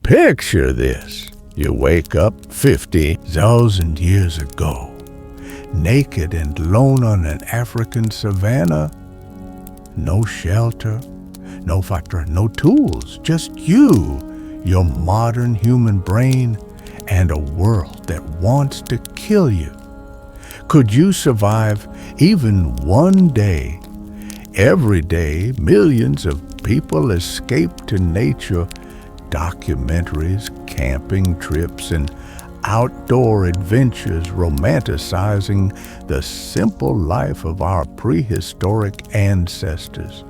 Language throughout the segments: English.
Picture this. You wake up 50,000 years ago, naked and alone on an African savanna. No shelter, no fighter, no tools, just you, your modern human brain, and a world that wants to kill you. Could you survive even one day? Every day, millions of people escape to nature. Documentaries, camping trips, and outdoor adventures romanticizing the simple life of our prehistoric ancestors.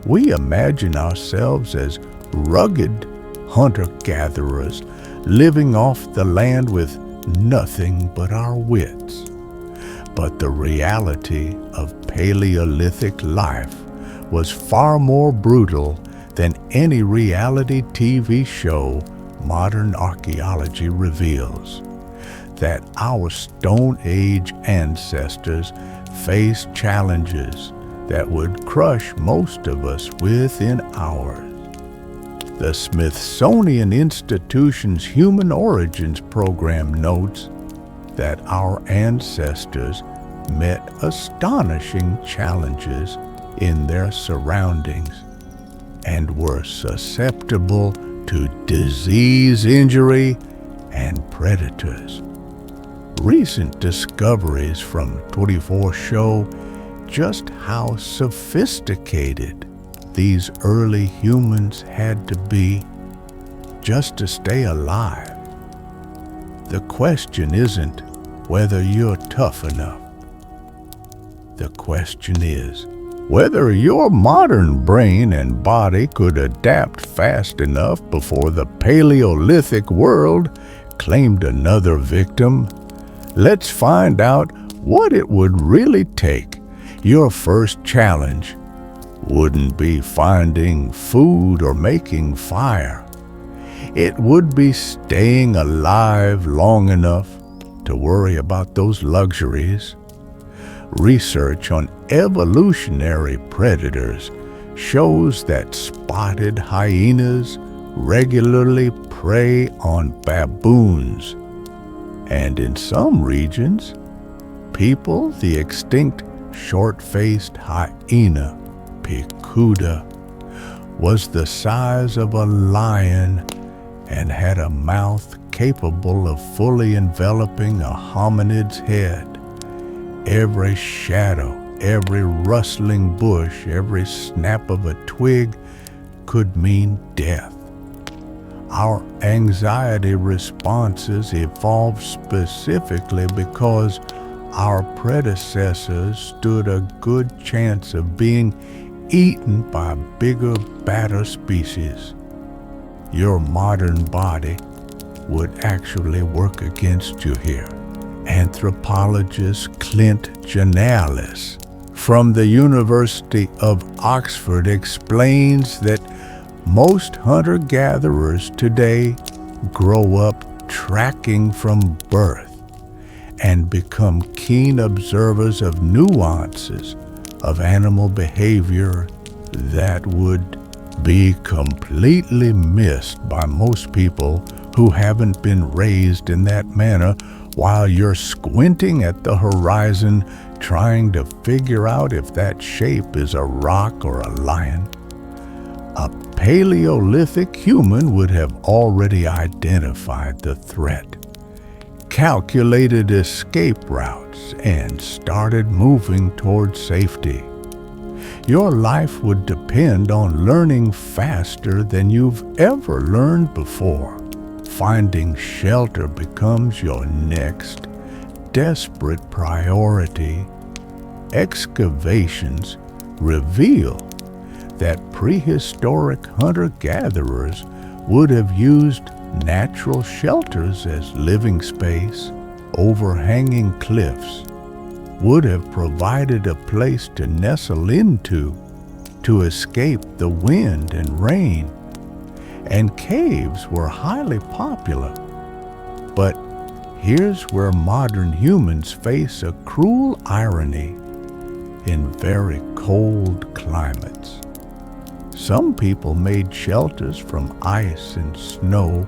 We imagine ourselves as rugged hunter-gatherers living off the land with nothing but our wits. But the reality of Paleolithic life was far more brutal than any reality TV show modern archaeology reveals. That our Stone Age ancestors faced challenges that would crush most of us within hours. The Smithsonian Institution's Human Origins program notes that our ancestors met astonishing challenges in their surroundings and were susceptible to disease, injury, and predators. Recent discoveries from 24 show just how sophisticated these early humans had to be just to stay alive. The question isn't whether you're tough enough. The question is whether your modern brain and body could adapt fast enough before the Paleolithic world claimed another victim. Let's find out what it would really take. Your first challenge wouldn't be finding food or making fire. It would be staying alive long enough to worry about those luxuries. Research on evolutionary predators shows that spotted hyenas regularly prey on baboons. And in some regions, people, the extinct short-faced hyena, Picuda, was the size of a lion and had a mouth capable of fully enveloping a hominid's head. Every shadow, every rustling bush, every snap of a twig could mean death. Our anxiety responses evolved specifically because our predecessors stood a good chance of being eaten by bigger, badder species. Your modern body would actually work against you here. Anthropologist Clint Janalis from the University of Oxford explains that most hunter-gatherers today grow up tracking from birth and become keen observers of nuances of animal behavior that would be completely missed by most people who haven't been raised in that manner, while you're squinting at the horizon trying to figure out if that shape is a rock or a lion. A Paleolithic human would have already identified the threat, calculated escape routes, and started moving towards safety. Your life would depend on learning faster than you've ever learned before. Finding shelter becomes your next desperate priority. Excavations reveal that prehistoric hunter-gatherers would have used natural shelters as living space. Overhanging cliffs would have provided a place to nestle into to escape the wind and rain. And caves were highly popular. But here's where modern humans face a cruel irony in very cold climates. Some people made shelters from ice and snow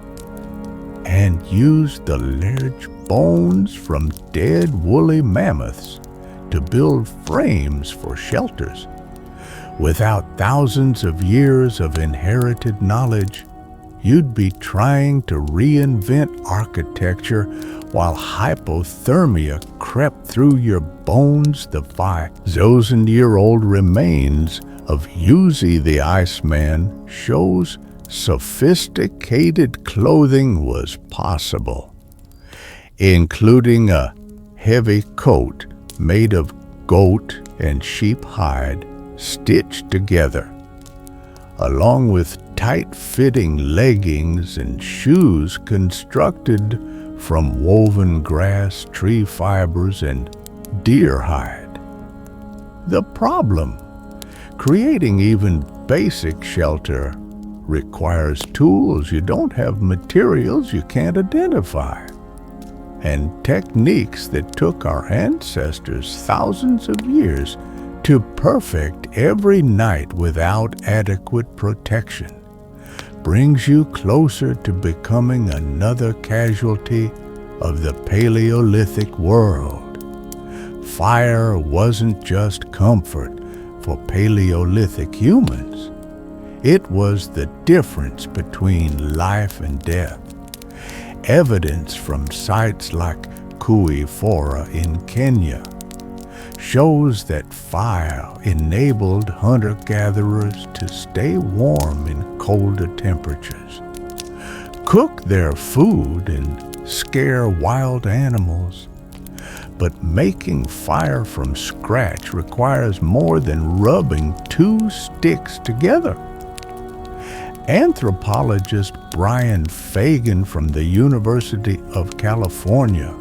and used the large bones from dead woolly mammoths to build frames for shelters. Without thousands of years of inherited knowledge, you'd be trying to reinvent architecture while hypothermia crept through your bones. The 5,000-year-old remains of Yuzi the Iceman shows sophisticated clothing was possible, including a heavy coat made of goat and sheep hide stitched together, along with tight-fitting leggings and shoes constructed from woven grass, tree fibers, and deer hide. The problem: creating even basic shelter requires tools you don't have, materials you can't identify, and techniques that took our ancestors thousands of years to perfect every night without adequate protection. Brings you closer to becoming another casualty of the Paleolithic world. Fire wasn't just comfort for Paleolithic humans. It was the difference between life and death. Evidence from sites like Kui Fora in Kenya shows that fire enabled hunter-gatherers to stay warm in colder temperatures, cook their food, and scare wild animals. But making fire from scratch requires more than rubbing two sticks together. Anthropologist Brian Fagan from the University of California,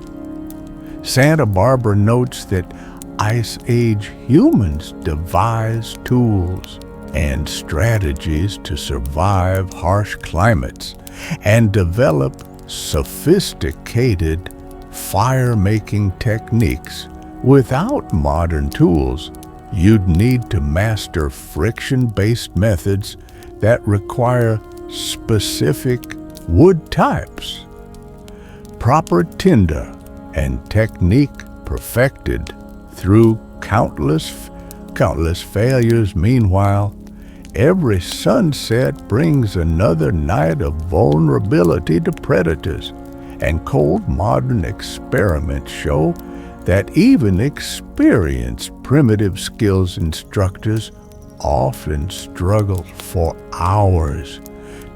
Santa Barbara notes that Ice Age humans devised tools and strategies to survive harsh climates and develop sophisticated fire-making techniques. Without modern tools, you'd need to master friction-based methods that require specific wood types, proper tinder, and technique perfected through countless failures. Meanwhile, every sunset brings another night of vulnerability to predators, and cold modern experiments show that even experienced primitive skills instructors often struggle for hours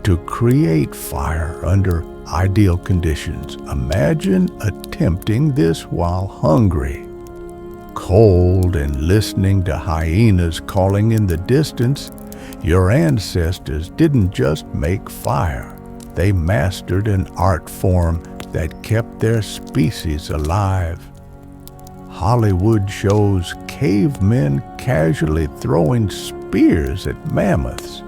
to create fire under ideal conditions. Imagine attempting this while hungry, cold, and listening to hyenas calling in the distance. Your ancestors didn't just make fire, they mastered an art form that kept their species alive. Hollywood shows cavemen casually throwing spears at mammoths,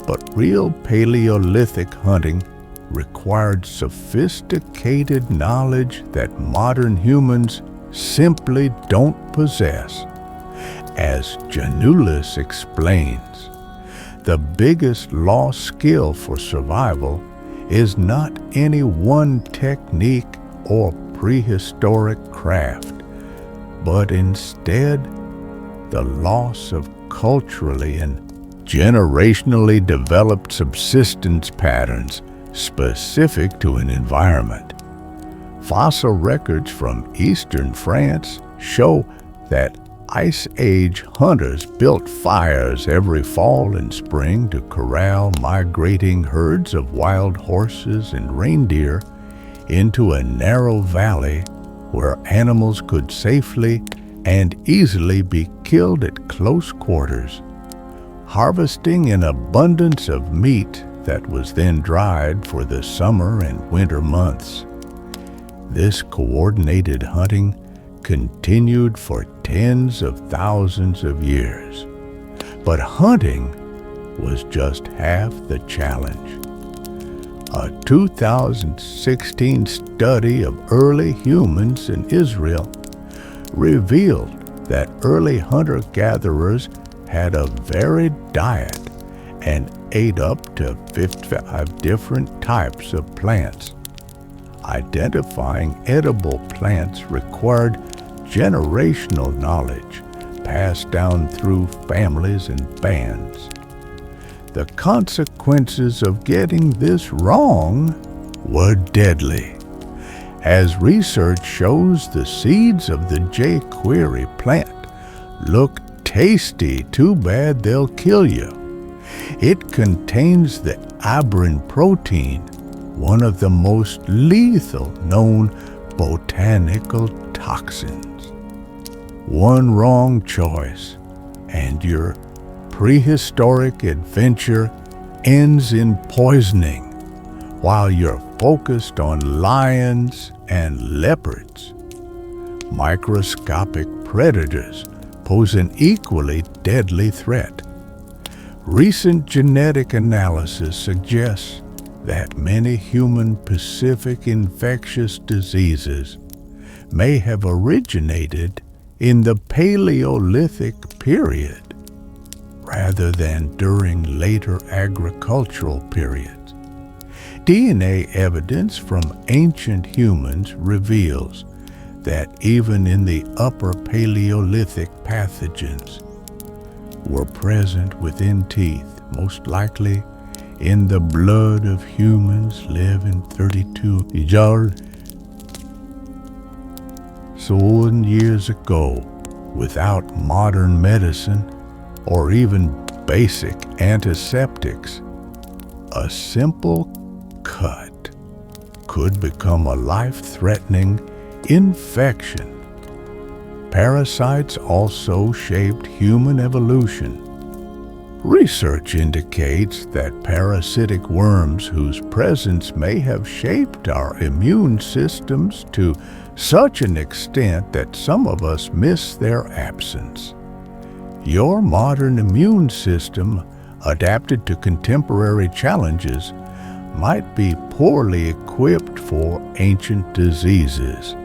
but real Paleolithic hunting required sophisticated knowledge that modern humans simply don't possess. As Janulis explains, the biggest lost skill for survival is not any one technique or prehistoric craft, but instead the loss of culturally and generationally developed subsistence patterns specific to an environment. Fossil records from eastern France show that Ice Age hunters built fires every fall and spring to corral migrating herds of wild horses and reindeer into a narrow valley where animals could safely and easily be killed at close quarters, harvesting an abundance of meat that was then dried for the summer and winter months. This coordinated hunting continued for tens of thousands of years. But hunting was just half the challenge. A 2016 study of early humans in Israel revealed that early hunter-gatherers had a varied diet and ate up to 55 different types of plants. Identifying edible plants required generational knowledge passed down through families and bands. The consequences of getting this wrong were deadly. As research shows, the seeds of the jQuery plant look tasty, too bad they'll kill you. It contains the aberrant protein, one of the most lethal known botanical toxins. One wrong choice, and your prehistoric adventure ends in poisoning, while you're focused on lions and leopards. Microscopic predators pose an equally deadly threat. Recent genetic analysis suggests that many human Pacific infectious diseases may have originated in the Paleolithic period rather than during later agricultural periods. DNA evidence from ancient humans reveals that even in the Upper Paleolithic pathogens were present within teeth, most likely in the blood of humans living 32 years ago, without modern medicine or even basic antiseptics. A simple cut could become a life-threatening infection. Parasites also shaped human evolution. Research indicates that parasitic worms whose presence may have shaped our immune systems to such an extent that some of us miss their absence. Your modern immune system, adapted to contemporary challenges, might be poorly equipped for ancient diseases.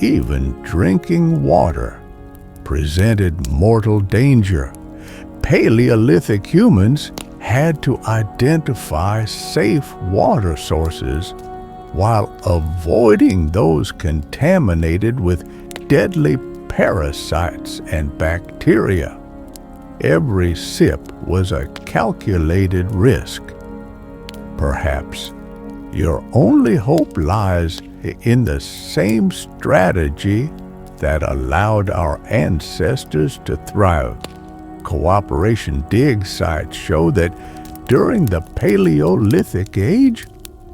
Even drinking water presented mortal danger. Paleolithic humans had to identify safe water sources while avoiding those contaminated with deadly parasites and bacteria. Every sip was a calculated risk. Perhaps your only hope lies in the same strategy that allowed our ancestors to thrive. Cooperation dig sites show that during the Paleolithic age,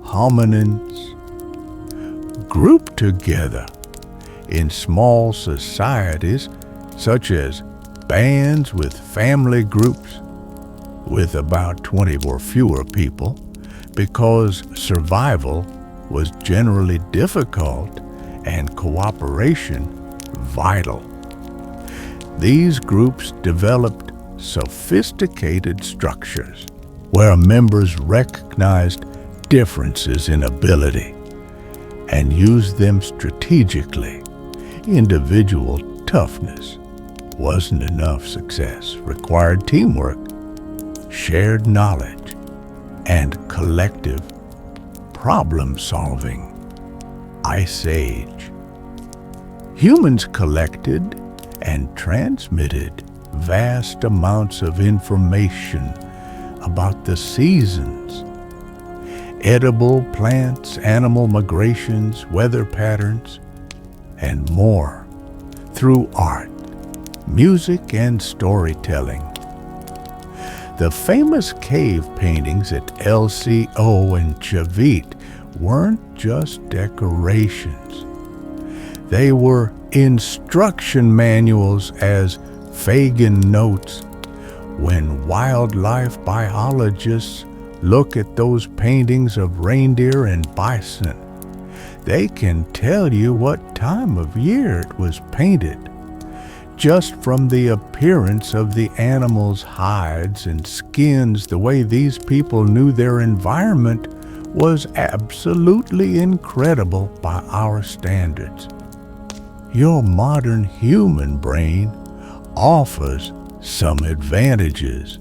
hominids grouped together in small societies, such as bands with family groups with about 20 or fewer people, because survival was generally difficult and cooperation vital. These groups developed sophisticated structures where members recognized differences in ability and used them strategically. Individual toughness wasn't enough. Success required teamwork, shared knowledge, and collective problem solving. Ice Age. Humans collected and transmitted vast amounts of information about the seasons, edible plants, animal migrations, weather patterns, and more through art, music, and storytelling. The famous cave paintings at LCO and Chavit weren't just decorations. They were instruction manuals, as Fagan notes. When wildlife biologists look at those paintings of reindeer and bison, they can tell you what time of year it was painted, just from the appearance of the animals' hides and skins. The way these people knew their environment was absolutely incredible by our standards. Your modern human brain offers some advantages.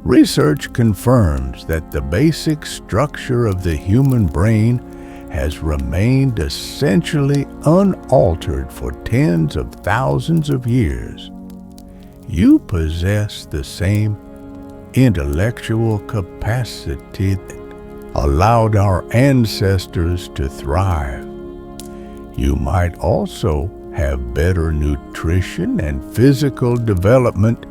Research confirms that the basic structure of the human brain has remained essentially unaltered for tens of thousands of years. You possess the same intellectual capacity that allowed our ancestors to thrive. You might also have better nutrition and physical development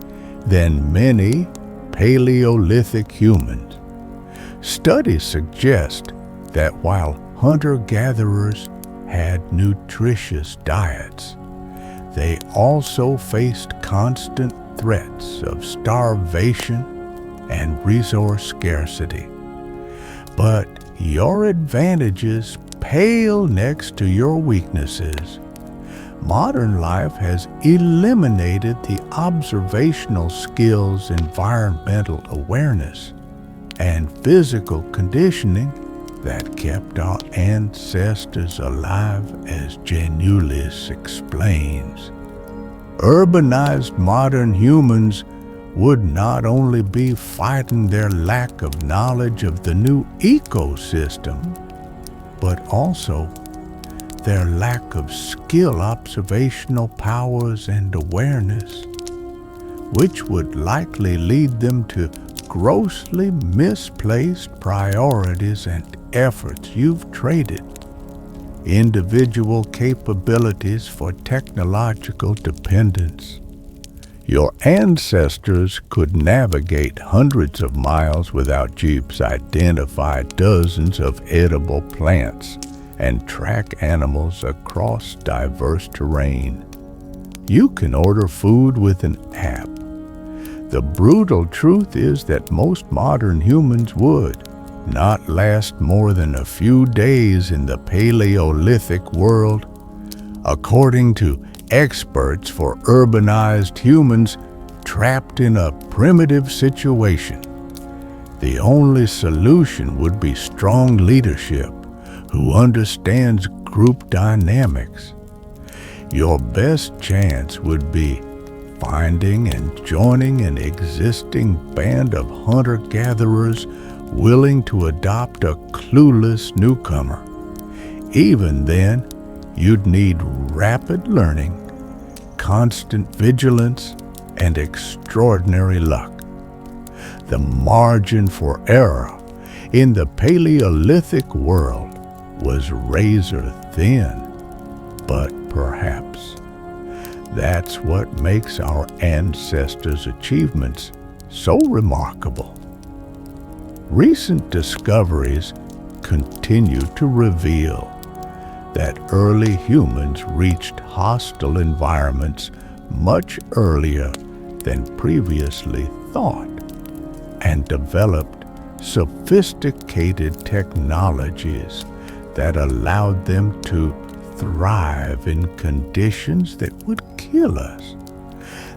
than many Paleolithic humans. Studies suggest that while hunter-gatherers had nutritious diets, they also faced constant threats of starvation and resource scarcity. But your advantages pale next to your weaknesses. Modern life has eliminated the observational skills, environmental awareness, and physical conditioning that kept our ancestors alive, as Genulis explains. Urbanized modern humans would not only be fighting their lack of knowledge of the new ecosystem, but also their lack of skill, observational powers, and awareness, which would likely lead them to grossly misplaced priorities and efforts. You've traded individual capabilities for technological dependence. Your ancestors could navigate hundreds of miles without jeeps, identify dozens of edible plants, and track animals across diverse terrain. You can order food with an app. The brutal truth is that most modern humans would not last more than a few days in the Paleolithic world. According to experts, for urbanized humans trapped in a primitive situation, the only solution would be strong leadership who understands group dynamics. Your best chance would be finding and joining an existing band of hunter-gatherers willing to adopt a clueless newcomer. Even then, you'd need rapid learning, constant vigilance, and extraordinary luck. The margin for error in the Paleolithic world was razor thin, but perhaps that's what makes our ancestors' achievements so remarkable. Recent discoveries continue to reveal that early humans reached hostile environments much earlier than previously thought and developed sophisticated technologies that allowed them to thrive in conditions that would kill us.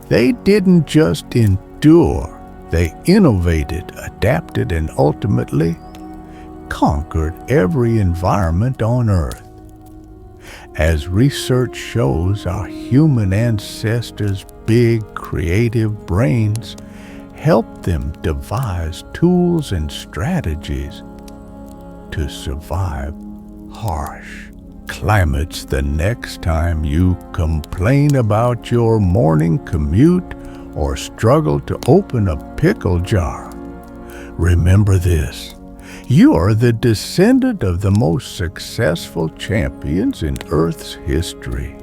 They didn't just endure, they innovated, adapted, and ultimately conquered every environment on Earth. As research shows, our human ancestors' big creative brains helped them devise tools and strategies to survive harsh climates. The next time you complain about your morning commute or struggle to open a pickle jar, remember this: you are the descendant of the most successful champions in Earth's history.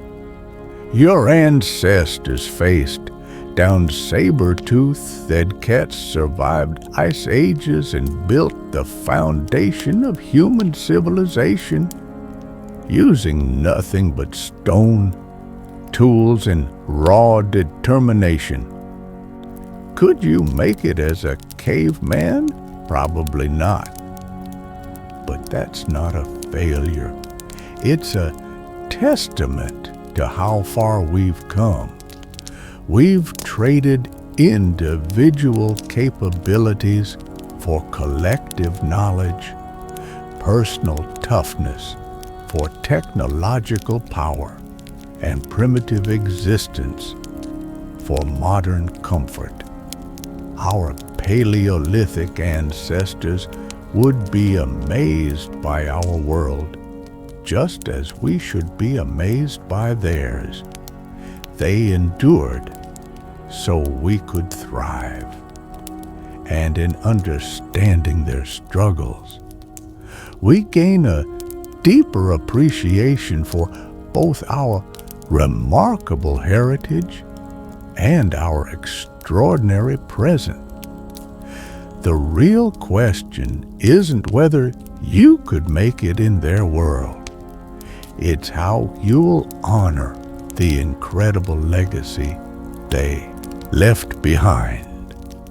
Your ancestors faced down saber-toothed cats, survived ice ages, and built the foundation of human civilization using nothing but stone, tools, and raw determination. Could you make it as a caveman? Probably not. But that's not a failure. It's a testament to how far we've come. We've traded individual capabilities for collective knowledge, personal toughness for technological power, and primitive existence for modern comfort. Our Paleolithic ancestors would be amazed by our world, just as we should be amazed by theirs. They endured so we could thrive. And in understanding their struggles, we gain a deeper appreciation for both our remarkable heritage and our extraordinary present. The real question isn't whether you could make it in their world. It's how you'll honor the incredible legacy they left behind.